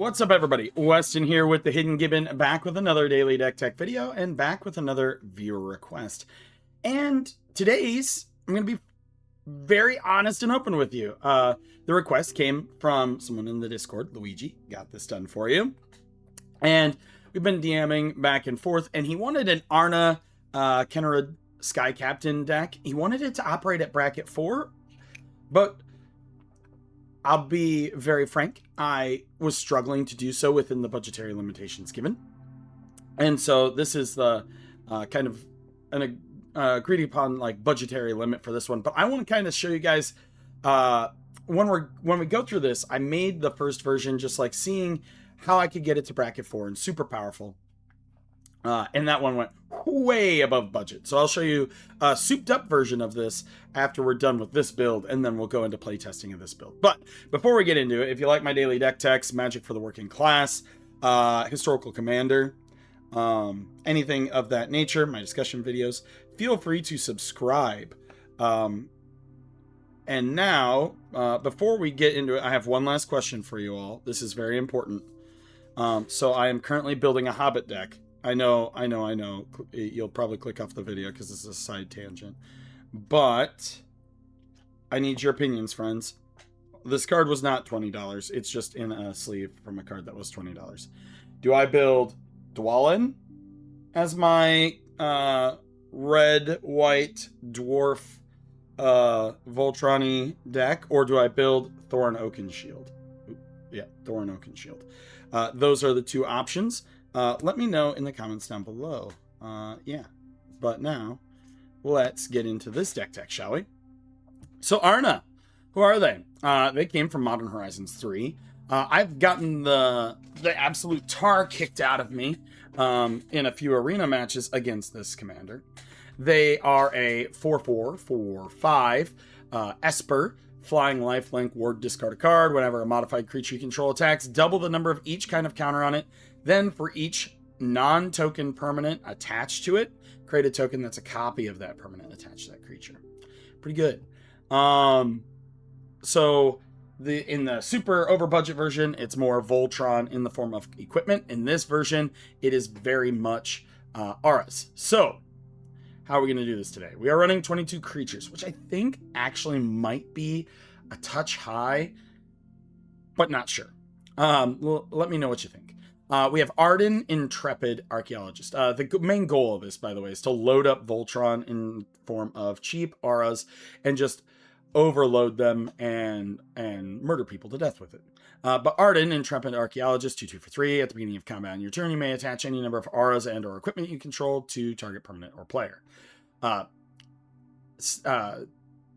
What's up, everybody? Weston here with the Hidden Gibbon, back with another daily deck tech video and back with another viewer request. And today's, I'm going to be very honest and open with you. The request came from someone in the Discord. Luigi got this done for you. And we've been DMing back and forth, and he wanted an Arna Kennerud Skycaptain deck. He wanted it to operate at bracket 4, but I'll be very frank, I was struggling to do so within the budgetary limitations given. And so this is the kind of an agreed upon like budgetary limit for this one. But I want to kind of show you guys when we go through this, I made the first version just like seeing how I could get it to bracket 4 and super powerful. And that one went way above budget. So I'll show you a souped up version of this after we're done with this build, and then we'll go into playtesting of this build. But before we get into it, if you like my daily deck techs, Magic for the Working Class, Historical Commander, anything of that nature, my discussion videos, feel free to subscribe. And now, before we get into it, I have one last question for you all. This is very important. So I am currently building a Hobbit deck. I know. You'll probably click off the video because this is a side tangent. But I need your opinions, friends. This card was not $20. It's just in a sleeve from a card that was $20. Do I build Dwalin as my red-white dwarf Voltron-y deck? Or do I build Thorin Oakenshield? Yeah, Thorin Oakenshield. Those are the two options. Let me know in the comments down below. Yeah, but now let's get into this deck tech, shall we? So Arna, who are they? They came from Modern Horizons 3. I've gotten the absolute tar kicked out of me in a few arena matches against this commander. They are a 4/4/4/5 Esper. Flying lifelink, ward, discard a card. Whenever a modified creature you control attacks, double the number of each kind of counter on it. Then for each non-token permanent attached to it, create a token that's a copy of that permanent attached to that creature. Pretty good. So in the super over budget version, it's more Voltron in the form of equipment. In this version, it is very much auras. So how are we going to do this today? We are running 22 creatures, which I think actually might be a touch high, but not sure. Well, let me know what you think. We have Arden, Intrepid Archaeologist. The main goal of this, by the way, is to load up Voltron in form of cheap auras and just overload them and murder people to death with it. But Arden, Intrepid Archaeologist, 2/2 for 3. At the beginning of combat on your turn, you may attach any number of auras and or equipment you control to target permanent or player.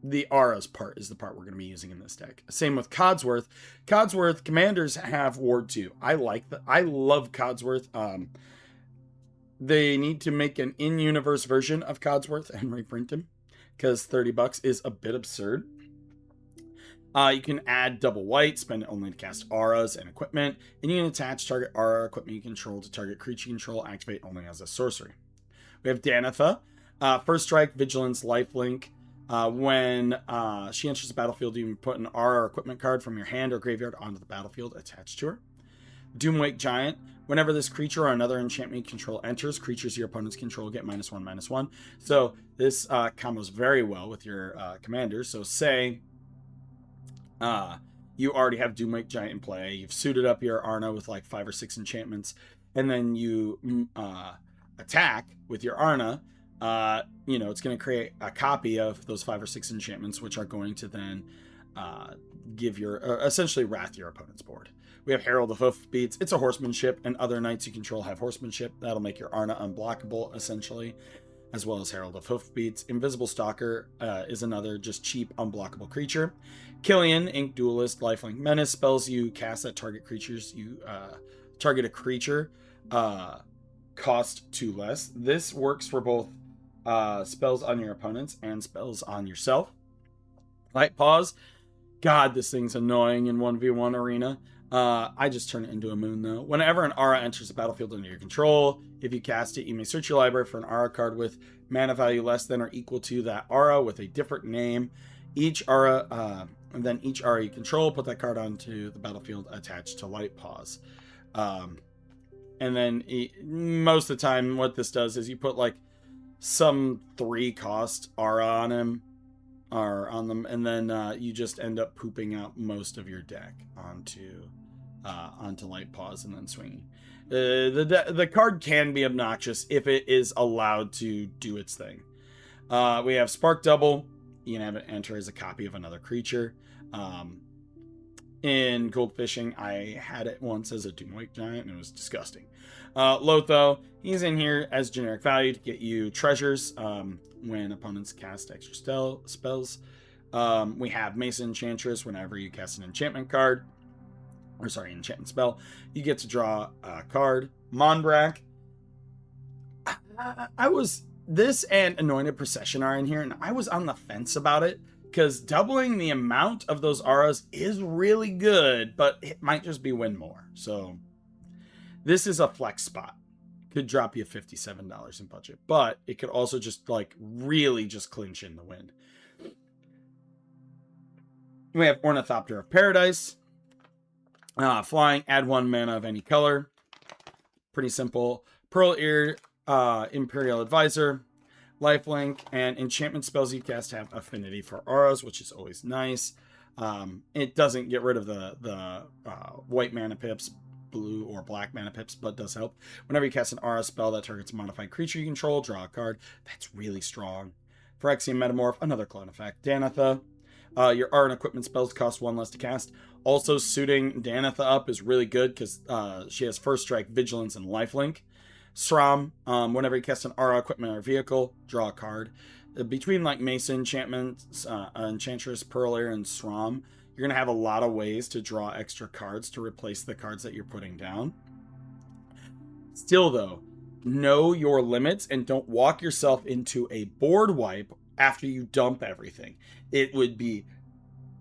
The auras part is the part we're going to be using in this deck. Same with Codsworth. Codsworth commanders have ward 2. I love Codsworth. They need to make an in-universe version of Codsworth and reprint him because $30 is a bit absurd. You can add double white, spend it only to cast auras and equipment, and you can attach target aura equipment you control to target creature you control, activate only as a sorcery. We have Danitha. First strike, vigilance, lifelink. When she enters the battlefield, you can put an aura or equipment card from your hand or graveyard onto the battlefield attached to her. Doomwake Giant. Whenever this creature or another enchantment you control enters, creatures your opponents control get -1/-1. So this combos very well with your commanders. So say you already have Doomwake Giant in play. You've suited up your Arna with like 5 or 6 enchantments, and then you attack with your Arna. It's going to create a copy of those 5 or 6 enchantments, which are going to then give your essentially wrath your opponent's board. We have Herald of Hoofbeats. It's a horsemanship, and other knights you control have horsemanship. That'll make your Arna unblockable, essentially, as well as Herald of Hoofbeats. Invisible Stalker is another just cheap, unblockable creature. Killian, Ink Duelist, Lifelink Menace. Spells you cast at target creatures. You target a creature, cost 2 less. This works for both spells on your opponents and spells on yourself. Light Pause. God, this thing's annoying in 1v1 arena. I just turn it into a moon, though. Whenever an aura enters the battlefield under your control, if you cast it, you may search your library for an aura card with mana value less than or equal to that aura with a different name. Each aura And then each aura you control, put that card onto the battlefield attached to Light Paws. And then most of the time, what this does is you put like some 3-cost aura on him or on them, and then you just end up pooping out most of your deck onto Light Paws and then swinging. The card can be obnoxious if it is allowed to do its thing. We have Spark Double. You can have it enter as a copy of another creature. In Gold Fishing, I had it once as a Doomwake Giant, and it was disgusting. Lotho, he's in here as generic value to get you treasures when opponents cast extra spells. We have Mason Enchantress. Whenever you cast an enchantment card, enchantment spell, you get to draw a card. Monbrak. This and Anointed Procession are in here, and I was on the fence about it, because doubling the amount of those auras is really good, but it might just be win more. So this is a flex spot. Could drop you $57 in budget, but it could also just like really just clinch in the win. We have Ornithopter of Paradise. Flying, add 1 mana of any color. Pretty simple. Pearl Ear, Imperial Advisor, Lifelink, and enchantment spells you cast have affinity for auras, which is always nice. It doesn't get rid of the white mana pips, blue or black mana pips, but does help. Whenever you cast an aura spell that targets a modified creature you control, draw a card. That's really strong. Phyrexian Metamorph, another clone effect. Danitha, your art and equipment spells cost 1 less to cast. Also, suiting Danitha up is really good because she has First Strike, Vigilance, and Lifelink. Sram, whenever you cast an aura, equipment, or vehicle, draw a card. Between like Mason Enchantments, Enchantress, Pearl Ear, and Sram, you're going to have a lot of ways to draw extra cards to replace the cards that you're putting down. Still though, know your limits and don't walk yourself into a board wipe after you dump everything. It would be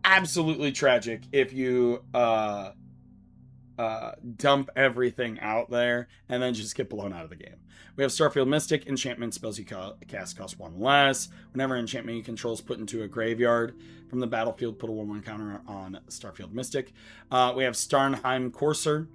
absolutely tragic if you dump everything out there and then just get blown out of the game. We have Starfield Mystic. Enchantment spells you cast cost 1 less. Whenever enchantment you control is put into a graveyard from the battlefield, put a 1/1 counter on Starfield Mystic. We have Starnheim Courser.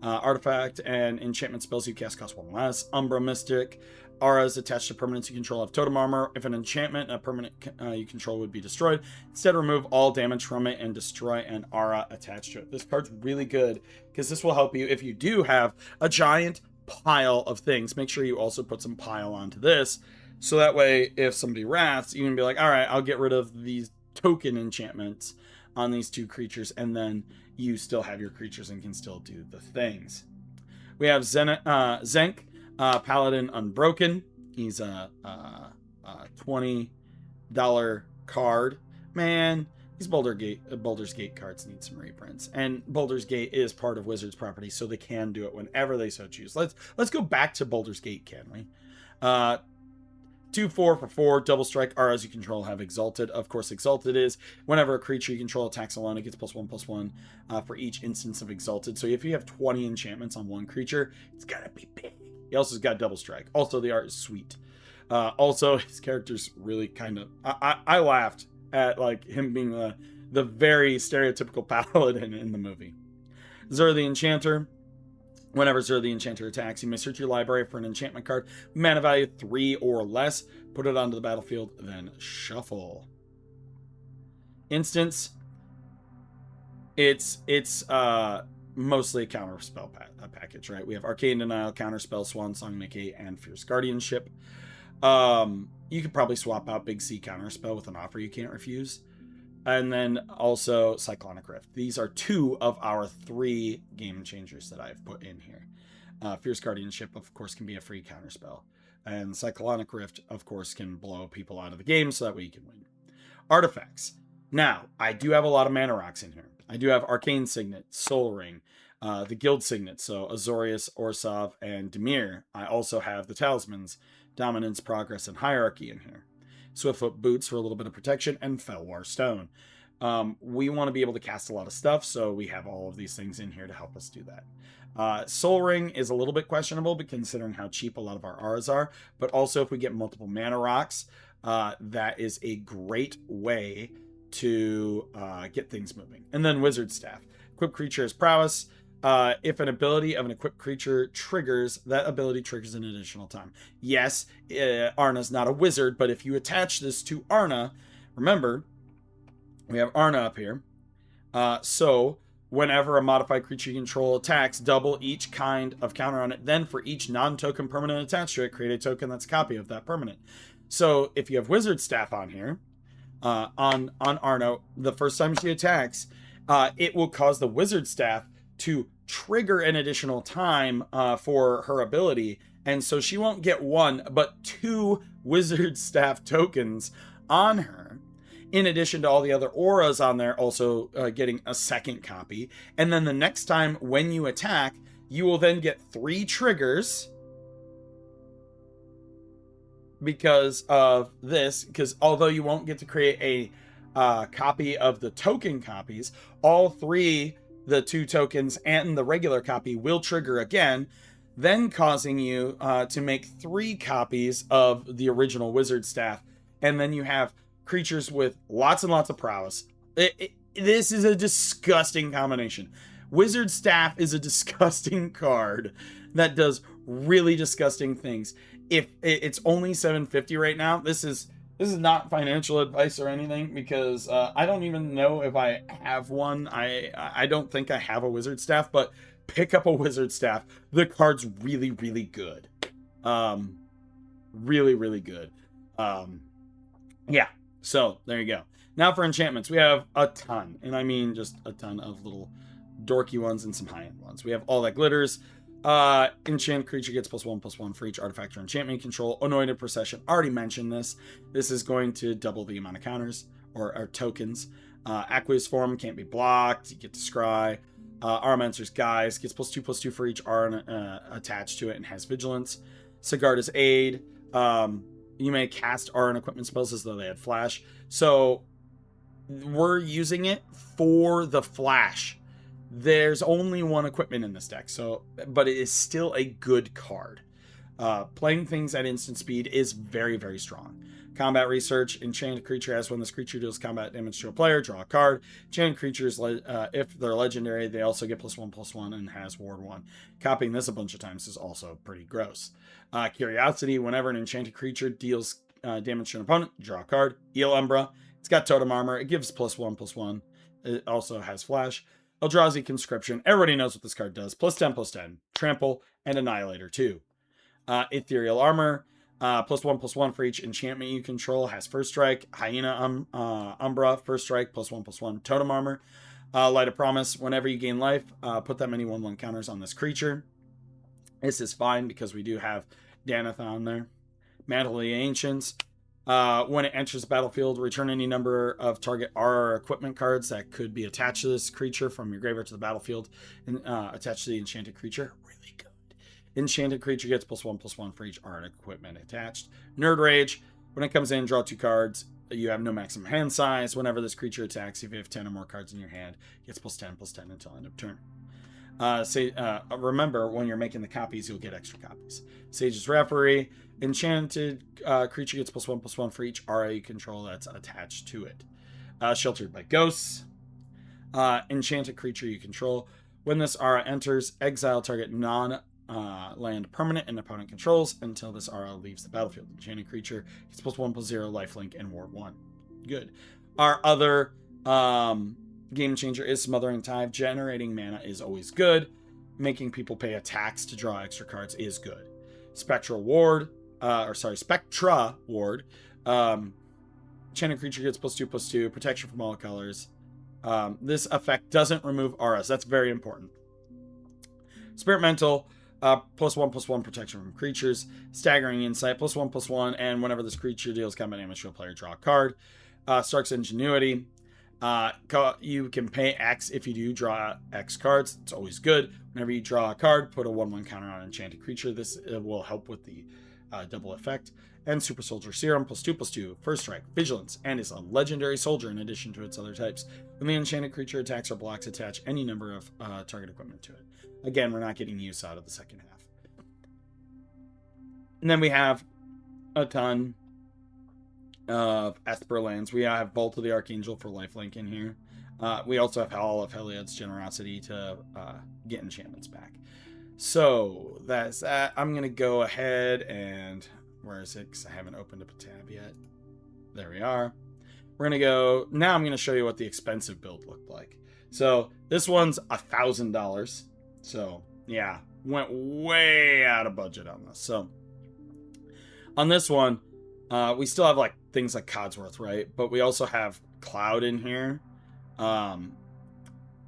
Artifact and enchantment spells you cast cost 1 less. Umbra Mystic. Auras attached to permanents you control have totem armor. If an enchantment, a permanent you control would be destroyed. Instead, remove all damage from it and destroy an aura attached to it. This card's really good because this will help you if you do have a giant pile of things. Make sure you also put some pile onto this, so that way if somebody wraths, you can be like, all right, I'll get rid of these token enchantments on these 2 creatures, and then you still have your creatures and can still do the things. We have Zenk, Paladin Unbroken. He's a $20 card. Man, these Baldur's Gate cards need some reprints. And Baldur's Gate is part of Wizards property, so they can do it whenever they so choose. Let's go back to Baldur's Gate, can we? 2/4 for 4, double strike. Auras you control have Exalted. Of course, Exalted is whenever a creature you control attacks alone, it gets +1/+1 for each instance of Exalted. So if you have 20 enchantments on one creature, it's gotta be big. He also has got double strike. Also, the art is sweet. Also, his character's really kind of... I laughed at like him being the very stereotypical paladin in the movie. Zur the Enchanter. Whenever Zur the Enchanter attacks, you may search your library for an enchantment card, mana value 3 or less, put it onto the battlefield, then shuffle. Instance. It's mostly a counter spell package, right? We have Arcane Denial, Counter Spell, Swan Song, Negate, and Fierce Guardianship. You could probably swap out Big C Counter Spell with an offer you can't refuse. And then also Cyclonic Rift. These are 2 of our 3 game changers that I've put in here. Fierce Guardianship, of course, can be a free counter spell. And Cyclonic Rift, of course, can blow people out of the game so that way you can win. Artifacts. Now, I do have a lot of mana rocks in here. I do have Arcane Signet, Soul Ring, the Guild Signet, so Azorius, Orsov, and Dimir. I also have the Talismans, Dominance, Progress, and Hierarchy in here. Swiftfoot Boots for a little bit of protection, and Felwar Stone. We want to be able to cast a lot of stuff, so we have all of these things in here to help us do that. Soul Ring is a little bit questionable, but considering how cheap a lot of our auras are, but also if we get multiple mana rocks, that is a great way to get things moving. And then Wizard Staff. Equipped creature has prowess. If an ability of an equipped creature triggers, that ability triggers an additional time. Yes, Arna's not a wizard, but if you attach this to Arna, remember, we have Arna up here. So whenever a modified creature you control attacks, double each kind of counter on it. Then for each non-token permanent attached to it, create a token that's a copy of that permanent. So if you have Wizard Staff on here, on Arna, the first time she attacks, it will cause the Wizard Staff to trigger an additional time for her ability, and so she won't get 1 but 2 Wizard Staff tokens on her, in addition to all the other auras on there also getting a second copy. And then the next time when you attack, you will then get 3 triggers because of this, because although you won't get to create a copy of the token copies, all 3, the 2 tokens and the regular copy, will trigger again, then causing you to make 3 copies of the original Wizard Staff. And then you have creatures with lots and lots of prowess. This is a disgusting combination. Wizard Staff is a disgusting card that does really disgusting things. If it's only $750 right now, this is not financial advice or anything, because I don't even know if I have one. I don't think I have a Wizard Staff, but pick up a Wizard Staff. The card's really, really good. Really, really good. Yeah, so there you go. Now for enchantments, we have a ton, and I mean just a ton of little dorky ones and some high-end ones. We have All That Glitters. Enchant creature gets +1/+1 for each artifact or enchantment you control. Anointed Procession, already mentioned this. This is going to double the amount of counters or tokens. Aqueous Form can't be blocked. You get to scry. Armentor's Guise gets +2/+2 for each R attached to it and has vigilance. Sigarda's Aid. You may cast R and equipment spells as though they had flash. So we're using it for the flash. There's only 1 equipment in this deck, but it is still a good card. Playing things at instant speed is very, very strong. Combat Research, enchanted creature has when this creature deals combat damage to a player, draw a card. Enchanted creatures, if they're legendary, they also get +1/+1 and has ward 1. Copying this a bunch of times is also pretty gross. Curiosity, whenever an enchanted creature deals damage to an opponent, draw a card. Eel Umbra, it's got totem armor, it gives +1/+1. It also has flash. Eldrazi Conscription, everybody knows what this card does. +10/+10, trample, and annihilator 2. Ethereal Armor, +1/+1 for each enchantment you control, has first strike. Hyena Umbra, first strike, +1/+1 totem armor. Light of Promise, whenever you gain life, put that many 1/1 counters on this creature. This is fine because we do have Daneth on there. Mantle of the Ancients, when it enters the battlefield, return any number of target R equipment cards that could be attached to this creature from your graveyard to the battlefield and attached to the enchanted creature. Really good. Enchanted creature gets +1/+1 for each R and equipment attached. Nerd Rage, when it comes in, draw 2 cards. You have no maximum hand size. Whenever this creature attacks, if you have 10 or more cards in your hand, it gets +10/+10 until end of turn. Remember, when you're making the copies, you'll get extra copies. Sage's Referee, enchanted creature gets +1/+1 for each RA you control that's attached to it. Sheltered by Ghosts, enchanted creature you control. When this aura enters, exile target non-land permanent an opponent controls until this aura leaves the battlefield. Enchanted creature gets +1/+0 lifelink and ward 1. Good. Our other game changer is Smothering Tide. Generating mana is always good. Making people pay a tax to draw extra cards is good. Spectra Ward. Enchanted creature gets +2/+2. Protection from all colors. This effect doesn't remove auras. That's very important. Spirit Mental. +1/+1 protection from creatures. Staggering Insight. +1/+1. And whenever this creature deals combat damage to a player, draw a card. Stark's Ingenuity. You can pay X if you do draw X cards. It's always good. Whenever you draw a card, put a 1/1 counter on an enchanted creature. This will help with the double effect. And Super Soldier Serum, +2/+2, first strike, vigilance, and is a legendary soldier in addition to its other types. When the enchanted creature attacks or blocks, attach any number of target equipment to it. Again, we're not getting use out of the second half. And then we have a ton of Esper lands. We have Vault of the Archangel for lifelink in here. We also have Hall of Heliod's Generosity to get enchantments back. So that's that. I'm going to go ahead and... Where is it? Because I haven't opened up a tab yet. There we are. We're going to go... Now I'm going to show you what the expensive build looked like. So this one's $1,000. So yeah, went way out of budget on this. So on this one, we still have like things like Codsworth, right? But we also have Cloud in here.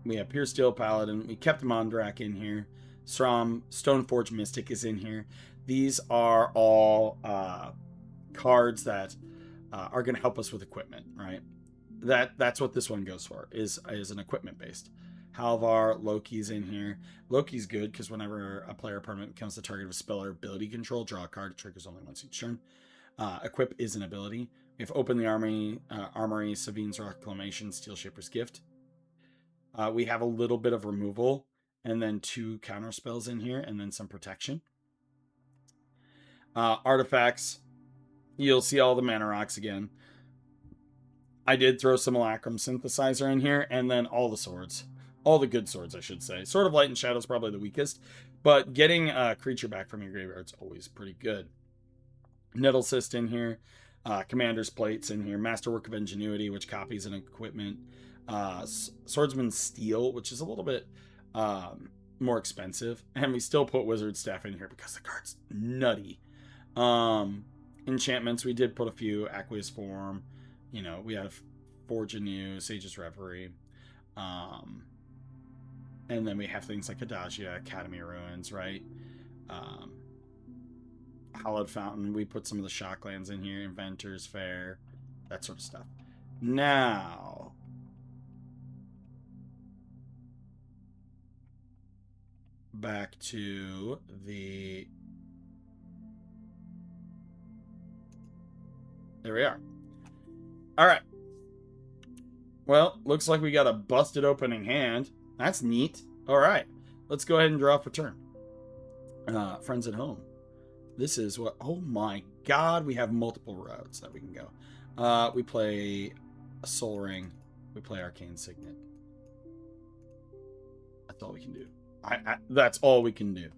We have Pure Steel Paladin. We kept Mondrak in here. Stoneforge Mystic is in here. These are all cards that are going to help us with equipment, right? That's what this one goes for, is an equipment based. Halvar, Loki's in here. Loki's good because whenever a player permanent becomes the target of a spell or ability control, draw a card. It triggers only once each turn. Equip is an ability. We have Open the Armory, Savine's Reclamation, Steel Shaper's Gift. We have a little bit of removal, and then 2 counter spells in here, and then some protection. Artifacts, you'll see all the mana rocks again. I did throw some Alacrum Synthesizer in here, and then all the swords. All the good swords, I should say. Sword of Light and Shadow is probably the weakest, but getting a creature back from your graveyard is always pretty good. Nettle Cyst in here. Commander's Plates in here. Masterwork of Ingenuity, which copies an equipment. Swordsman's Steel, which is a little bit more expensive. And we still put Wizard Staff in here because the card's nutty. Enchantments, we did put a few. Aqueous Form. You know, we have Forge Anew, Sage's Reverie. And then we have things like Adagia, Academy Ruins, right? Hallowed Fountain. We put some of the Shocklands in here. Inventor's Fair. That sort of stuff. Now, back to the... There we are. All right. Well, looks like we got a busted opening hand. That's neat. All right. Let's go ahead and draw for turn. Friends at home. This is what... Oh my god. We have multiple routes that we can go. We play a Soul Ring. We play Arcane Signet. That's all we can do. That's all we can do.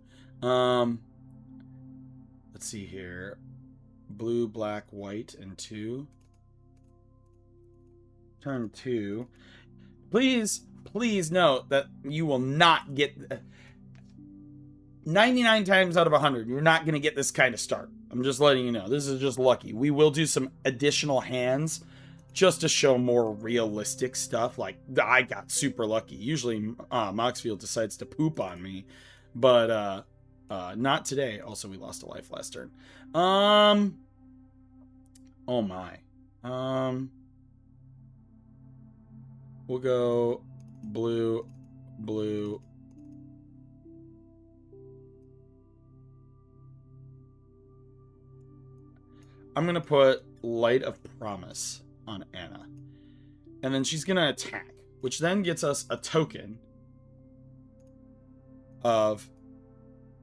Let's see here. Blue, black, white, and 2. Turn 2. Please note that you will not get... 99 times out of 100, you're not going to get this kind of start. I'm just letting you know. This is just lucky. We will do some additional hands just to show more realistic stuff. Like, I got super lucky. Usually, Moxfield decides to poop on me. But, not today. Also, we lost a life last turn. Oh my. We'll go blue, blue. I'm going to put Light of Promise on Anna. And then she's going to attack, which then gets us a token of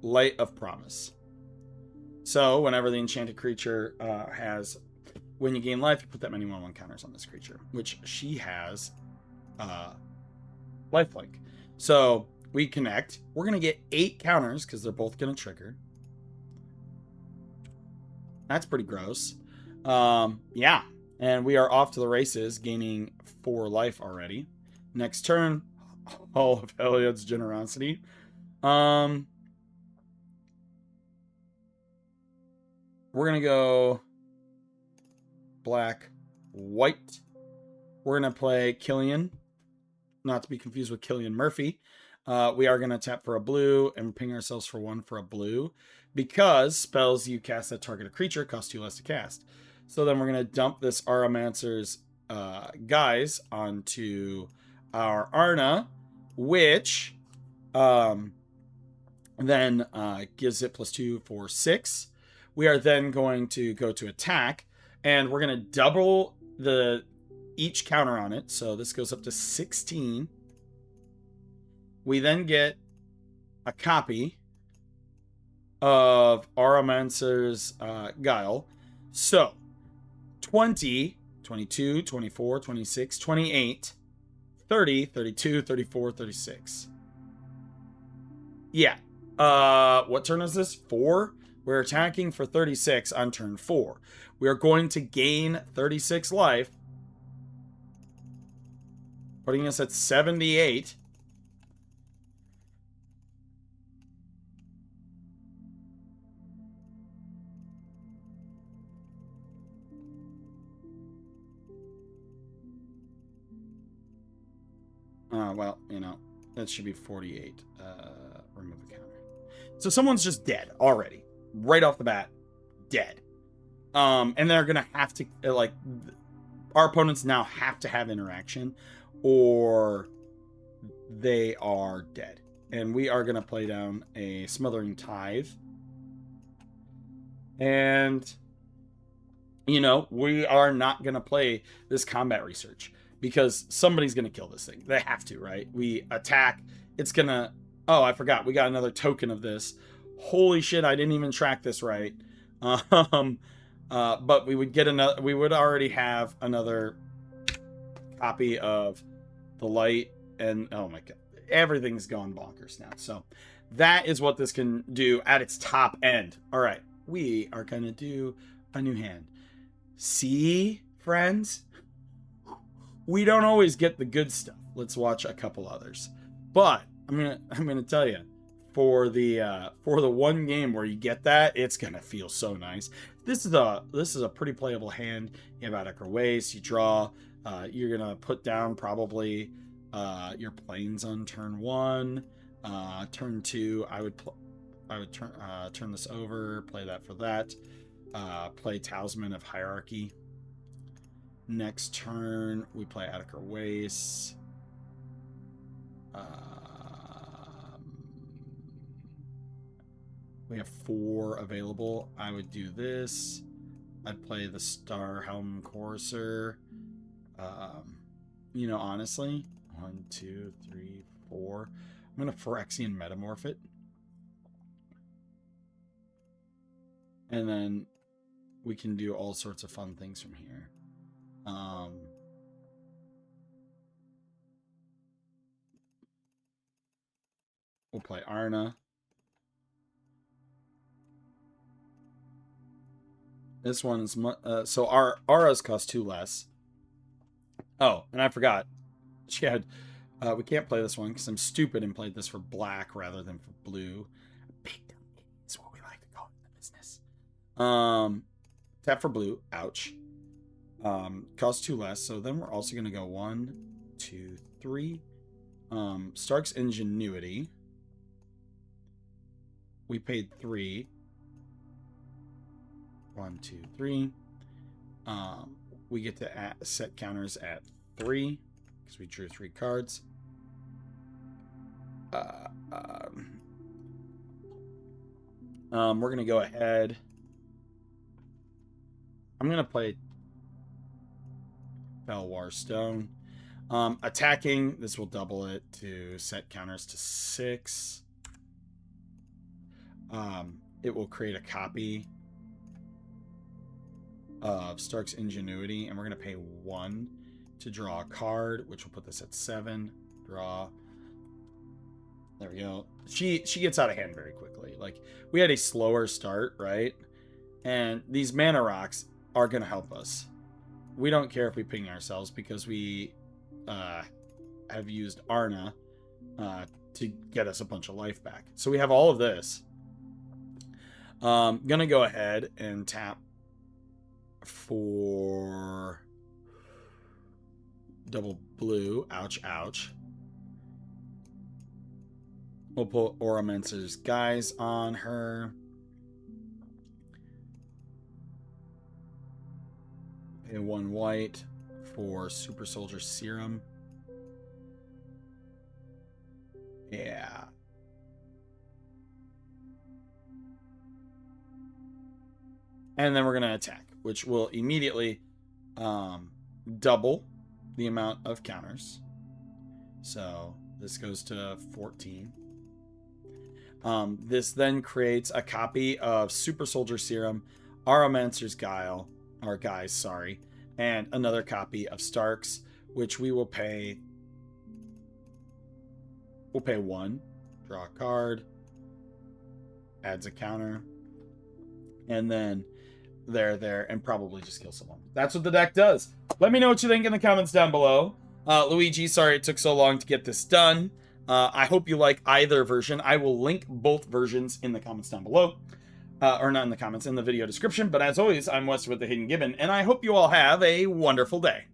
Light of Promise. So whenever the enchanted creature has... When you gain life, you put that many 1/1 counters on this creature, which she has lifelink. So we connect. We're going to get 8 counters because they're both going to trigger. That's pretty gross. Yeah. And we are off to the races, gaining 4 life already. Next turn, Hall of Heliod's Generosity. We're going to go black, white. We're going to play Killian. Not to be confused with Killian Murphy. We are going to tap for a blue and ping ourselves for 1 for a blue. Because spells you cast that target a creature cost 2 less to cast. So then we're going to dump this Aromancer's guys onto our Arna, which then gives it +2 for 6. We are then going to go to attack, and we're going to double each counter on it. So this goes up to 16. We then get a copy of Aromancer's Guile. So 20, 22, 24, 26, 28, 30, 32, 34, 36. Yeah. What turn is this? 4? We're attacking for 36 on turn 4. We are going to gain 36 life, putting us at 78. Well, you know, that should be 48. Remove a counter. So someone's just dead already. Right off the bat, dead. And they're gonna have to, like, our opponents now have to have interaction, or they are dead. And we are gonna play down a Smothering Tithe. And, you know, we are not gonna play this combat research, because somebody's going to kill this thing. They have to, right? We attack. It's going to... Oh, I forgot. We got another token of this. Holy shit, I didn't even track this right. But we would get another... We would already have another copy of the light. And, oh my god. Everything's gone bonkers now. So, that is what this can do at its top end. All right. We are going to do a new hand. See, friends? We don't always get the good stuff. Let's watch a couple others. But I'm gonna tell you, for the one game where you get that, it's gonna feel so nice. This is a pretty playable hand. You have Attica Waste, you draw. You're gonna put down probably your planes on turn 1. Turn 2, I would turn this over, play that for that. Play Talisman of Hierarchy. Next turn, we play Attica Waste. We have 4 available. I would do this. I'd play the Starhelm Courser. You know, honestly, 1, 2, 3, 4. I'm going to Phyrexian Metamorph it. And then we can do all sorts of fun things from here. We'll play Arna. This one's so our auras cost 2 less. Oh, and I forgot. She had we can't play this one because I'm stupid and played this for black rather than for blue. Big dumb idiot is what we like to call it in the business. Tap for blue. Ouch. Costs 2 less, so then we're also gonna go 1, 2, 3. Stark's Ingenuity. We paid 3. 1, 2, 3. We get to set counters at 3 because we drew 3 cards. We're gonna go ahead. I'm gonna play Felwar Stone. Attacking, this will double it to set counters to 6. It will create a copy of Stark's Ingenuity, and we're going to pay 1 to draw a card, which will put this at 7. Draw. There we go. She gets out of hand very quickly. Like, we had a slower start, right? And these mana rocks are going to help us. We don't care if we ping ourselves because we have used Arna to get us a bunch of life back. So we have all of this. Gonna go ahead and tap for double blue. Ouch, ouch. We'll put Auramancer's Guise on her. Pay 1 white for Super Soldier Serum. Yeah. And then we're going to attack, which will immediately double the amount of counters. So this goes to 14. This then creates a copy of Super Soldier Serum, Auramancer's Guile, our guys, sorry, and another copy of Starks, which we will pay. We'll pay 1, draw a card, adds a counter, and then there, and probably just kill someone. That's what the deck does. Let me know what you think in the comments down below. Luigi, sorry it took so long to get this done. I hope you like either version. I will link both versions in the comments down below. Or not in the comments, in the video description. But as always, I'm Wes with the Hidden Gibbon, and I hope you all have a wonderful day.